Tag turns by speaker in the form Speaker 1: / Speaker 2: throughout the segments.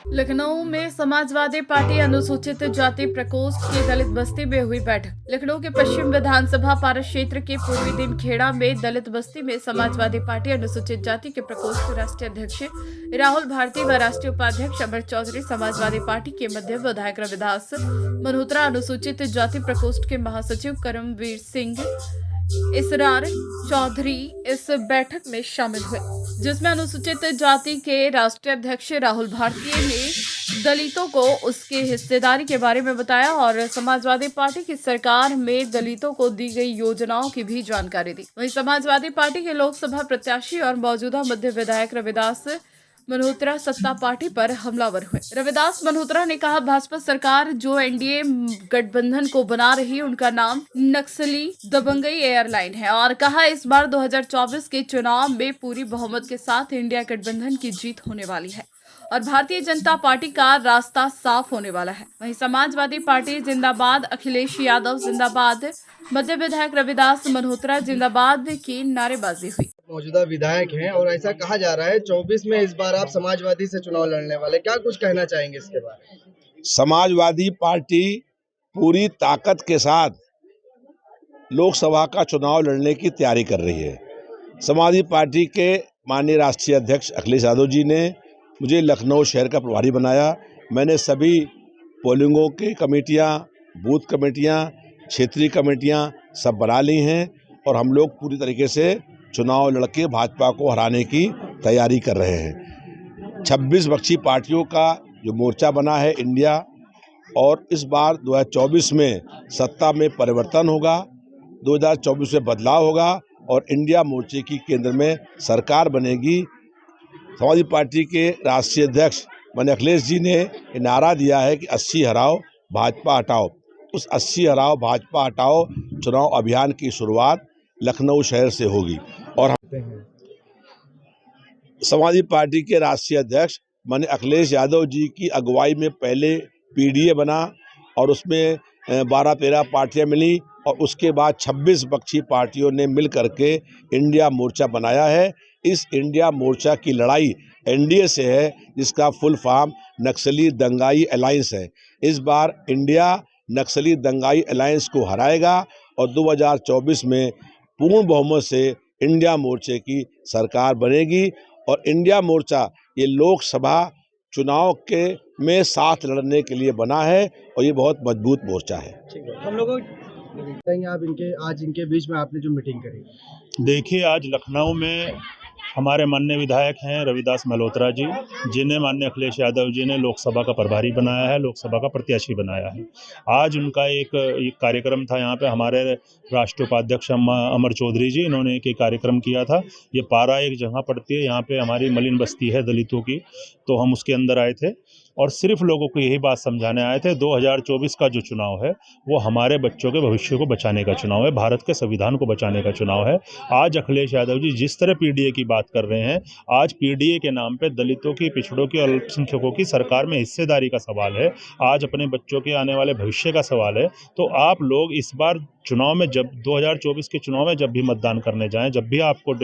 Speaker 1: लखनऊ में समाजवादी पार्टी अनुसूचित जाति प्रकोष्ठ की दलित बस्ती में हुई बैठक। लखनऊ के पश्चिम विधानसभा पारस क्षेत्र के पूर्वी दिन खेड़ा में दलित बस्ती में समाजवादी पार्टी अनुसूचित जाति के प्रकोष्ठ के राष्ट्रीय अध्यक्ष राहुल भारती व राष्ट्रीय उपाध्यक्ष अमर चौधरी, समाजवादी पार्टी के मध्य विधायक रविदास मल्होत्रा, अनुसूचित जाति प्रकोष्ठ के महासचिव करमवीर सिंह इसरार चौधरी इस बैठक में शामिल हुए, जिसमें अनुसूचित जाति के राष्ट्रीय अध्यक्ष राहुल भारती ने दलितों को उसके हिस्सेदारी के बारे में बताया और समाजवादी पार्टी की सरकार में दलितों को दी गई योजनाओं की भी जानकारी दी। वहीं समाजवादी पार्टी के लोकसभा प्रत्याशी और मौजूदा मध्य विधायक रविदास मल्होत्रा सत्ता पार्टी पर हमलावर हुए। रविदास मल्होत्रा ने कहा, भाजपा सरकार जो एनडीए गठबंधन को बना रही है उनका नाम नक्सली दबंगई एयरलाइन है और कहा इस बार 2024 के चुनाव में पूरी बहुमत के साथ इंडिया गठबंधन की जीत होने वाली है और भारतीय जनता पार्टी का रास्ता साफ होने वाला है। वहीं समाजवादी पार्टी जिंदाबाद, अखिलेश यादव जिंदाबाद, मध्य विधायक रविदास मल्होत्रा जिंदाबाद की नारेबाजी हुई।
Speaker 2: मौजूदा विधायक हैं और ऐसा कहा जा रहा है 24 में इस बार आप समाजवादी से चुनाव लड़ने वाले, क्या कुछ कहना चाहेंगे इसके बारे में?
Speaker 3: समाजवादी पार्टी पूरी ताकत के साथ लोकसभा का चुनाव लड़ने की तैयारी कर रही है। समाजवादी पार्टी के माननीय राष्ट्रीय अध्यक्ष अखिलेश यादव जी ने मुझे लखनऊ शहर का प्रभारी बनाया। मैंने सभी पोलिंगों की कमेटियां, बूथ कमेटियां, क्षेत्रीय कमेटियां सब बना ली हैं और हम लोग पूरी तरीके से चुनाव लड़के भाजपा को हराने की तैयारी कर रहे हैं। 26 बख्शी पार्टियों का जो मोर्चा बना है इंडिया, और इस बार 2024 में सत्ता में परिवर्तन होगा, 2024 में बदलाव होगा और इंडिया मोर्चे की केंद्र में सरकार बनेगी। समाजवादी पार्टी के राष्ट्रीय अध्यक्ष माननीय अखिलेश जी ने नारा दिया है कि 80 हराओ भाजपा हटाओ। उस 80 हराओ भाजपा हटाओ चुनाव अभियान की शुरुआत लखनऊ शहर से होगी और समाजवादी पार्टी के राष्ट्रीय अध्यक्ष माननीय अखिलेश यादव जी की अगुवाई में पहले पीडीए बना और उसमें 12-13 पार्टियां मिली और उसके बाद 26 बख्शी पार्टियों ने मिल करके इंडिया मोर्चा बनाया है। इस इंडिया मोर्चा की लड़ाई एनडीए से है, जिसका फुल फॉर्म नक्सली दंगाई अलायंस है। इस बार इंडिया नक्सली दंगाई अलायंस को हराएगा और 2024 में पूर्ण बहुमत से इंडिया मोर्चे की सरकार बनेगी और इंडिया मोर्चा ये लोकसभा चुनाव के में साथ लड़ने के लिए बना है और ये बहुत मजबूत मोर्चा है।
Speaker 2: हम लोगों आप आज इनके बीच में आपने जो मीटिंग करी,
Speaker 4: देखिए आज लखनऊ में हमारे माननीय विधायक हैं रविदास मल्होत्रा जी, जिन्हें माननीय अखिलेश यादव जी ने लोकसभा का प्रभारी बनाया है, लोकसभा का प्रत्याशी बनाया है। आज उनका एक कार्यक्रम था यहाँ पे, हमारे राष्ट्रीय उपाध्यक्ष अमर चौधरी जी, इन्होंने एक कार्यक्रम किया था। ये पारा एक जगह पड़ती है, यहाँ पे हमारी मलिन बस्ती है दलितों की, तो हम उसके अंदर आए थे और सिर्फ लोगों को यही बात समझाने आए थे। 2024 का जो चुनाव है वो हमारे बच्चों के भविष्य को बचाने का चुनाव है, भारत के संविधान को बचाने का चुनाव है। आज अखिलेश यादव जी जिस तरह पीडीए की बात कर रहे हैं, आज पीडीए के नाम पे दलितों की, पिछड़ों की और अल्पसंख्यकों की सरकार में हिस्सेदारी का सवाल है, आज अपने बच्चों के आने वाले भविष्य का सवाल है। तो आप लोग इस बार चुनाव में, जब 2024 के चुनाव में जब भी मतदान करने जाएं, जब भी आपको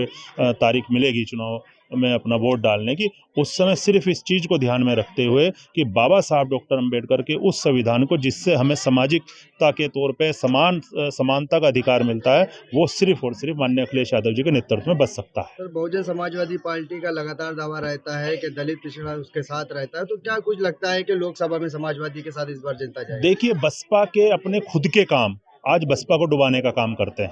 Speaker 4: तारीख मिलेगी चुनाव में अपना वोट डालने की, उस समय सिर्फ इस चीज़ को ध्यान में रखते हुए कि बाबा साहब डॉक्टर अंबेडकर के उस संविधान को, जिससे हमें सामाजिकता के तौर पे समानता का अधिकार मिलता है, वो सिर्फ और सिर्फ माननीय अखिलेश यादव जी के नेतृत्व में बच सकता है।
Speaker 2: सर, बहुजन समाजवादी पार्टी का लगातार दावा रहता है कि दलित पिछड़ा उसके साथ रहता है, तो क्या कुछ लगता है कि लोकसभा में समाजवादी के साथ इस बार जनता जाएगी?
Speaker 4: देखिए, बसपा के अपने खुद के काम आज बसपा को डुबाने का काम करते हैं।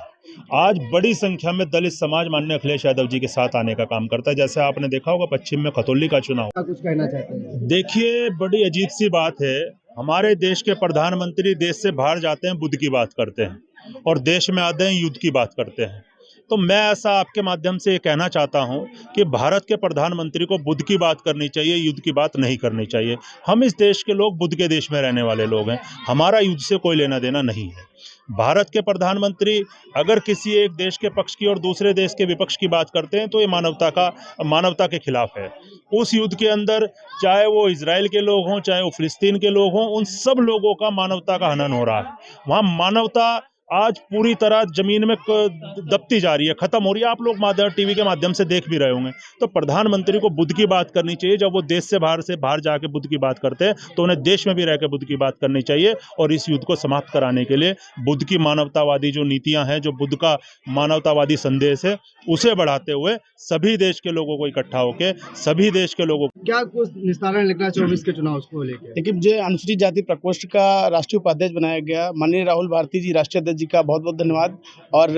Speaker 4: आज बड़ी संख्या में दलित समाज माननीय अखिलेश यादव जी के साथ आने का काम करता है। जैसे आपने देखा होगा पश्चिम में खतौली का चुनाव।
Speaker 2: क्या कुछ कहना चाहते हैं?
Speaker 4: देखिए, बड़ी अजीब सी बात है, हमारे देश के प्रधानमंत्री देश से बाहर जाते हैं, बुद्ध की बात करते हैं और देश में आते हैं युद्ध की बात करते हैं। तो मैं ऐसा आपके माध्यम से ये कहना चाहता हूं कि भारत के प्रधानमंत्री को बुद्ध की बात करनी चाहिए, युद्ध की बात नहीं करनी चाहिए। हम इस देश के लोग बुद्ध के देश में रहने वाले लोग हैं, हमारा युद्ध से कोई लेना देना नहीं है। भारत के प्रधानमंत्री अगर किसी एक देश के पक्ष की और दूसरे देश के विपक्ष की बात करते हैं तो ये मानवता के खिलाफ है। उस युद्ध के अंदर चाहे वो इजराइल के लोग हों, चाहे वो फिलिस्तीन के लोग हों, उन सब लोगों का मानवता का हनन हो रहा है। वहाँ मानवता आज पूरी तरह जमीन में दबती जा रही है, खत्म हो रही है। आप लोग टीवी के माध्यम से देख भी रहे होंगे। तो प्रधानमंत्री को बुद्ध की बात करनी चाहिए। जब वो देश से बाहर जाके बुद्ध की बात करते हैं तो उन्हें देश में भी रह के बुद्ध की बात करनी चाहिए। और इस युद्ध को समाप्त कराने के लिए बुद्ध की मानवतावादी जो नीतियां हैं, जो बुद्ध का मानवतावादी संदेश है, उसे बढ़ाते हुए सभी देश के लोगों को इकट्ठा होकर सभी देश के लोगों
Speaker 2: क्या कुछ निस्तारण लिखना 24 के चुनाव को लेकर?
Speaker 5: देखिए, मुझे अनुसूचित जाति प्रकोष्ठ का राष्ट्रीय उपाध्यक्ष बनाया गया माननीय राहुल भारती जी, राष्ट्रीय अध्यक्ष जी का बहुत बहुत धन्यवाद और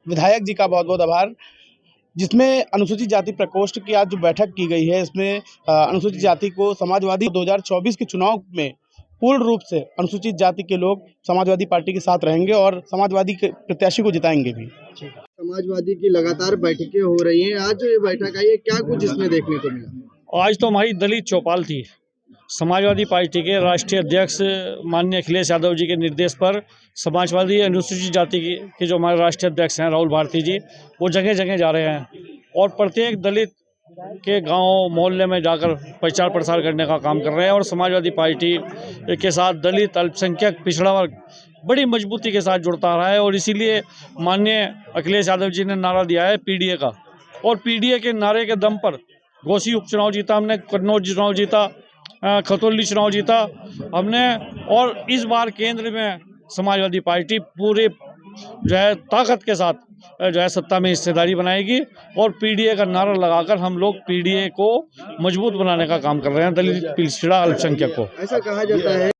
Speaker 5: विधायक जी का बहुत बहुत आभार, जिसमें अनुसूचित जाति प्रकोष्ठ की आज जो बैठक की गई है, इसमें अनुसूचित जाति को समाजवादी 2024 के चुनाव में पूर्ण रूप से अनुसूचित जाति के लोग समाजवादी पार्टी के साथ रहेंगे और समाजवादी के प्रत्याशी को जिताएंगे भी।
Speaker 2: समाजवादी की लगातार बैठकें हो रही हैं, आज जो ये बैठक आई है क्या कुछ इसमें देखने को मिला?
Speaker 6: आज तो हमारी दलित चौपाल थी। समाजवादी पार्टी के राष्ट्रीय अध्यक्ष माननीय अखिलेश यादव जी के निर्देश पर समाजवादी अनुसूचित जाति के जो हमारे राष्ट्रीय अध्यक्ष हैं राहुल भारती जी, वो जगह जगह जा रहे हैं और प्रत्येक दलित के गांव मोहल्ले में जाकर प्रचार प्रसार करने का काम कर रहे हैं। और समाजवादी पार्टी के साथ दलित, अल्पसंख्यक, पिछड़ा वर्ग बड़ी मजबूती के साथ जुड़ता रहा है। और इसीलिए माननीय अखिलेश यादव जी ने नारा दिया है पीडीए का, और पीडीए के नारे के दम पर घोसी उपचुनाव जीता हमने, कन्नौज चुनाव जीता, खतौली चुनाव जीता हमने। और इस बार केंद्र में समाजवादी पार्टी पूरे जो है ताकत के साथ जो है सत्ता में हिस्सेदारी बनाएगी और पीडीए का नारा लगाकर हम लोग पीडीए को मजबूत बनाने का काम कर रहे हैं, दलित, पिछड़ा, अल्पसंख्यक को।
Speaker 2: ऐसा कहा जाता है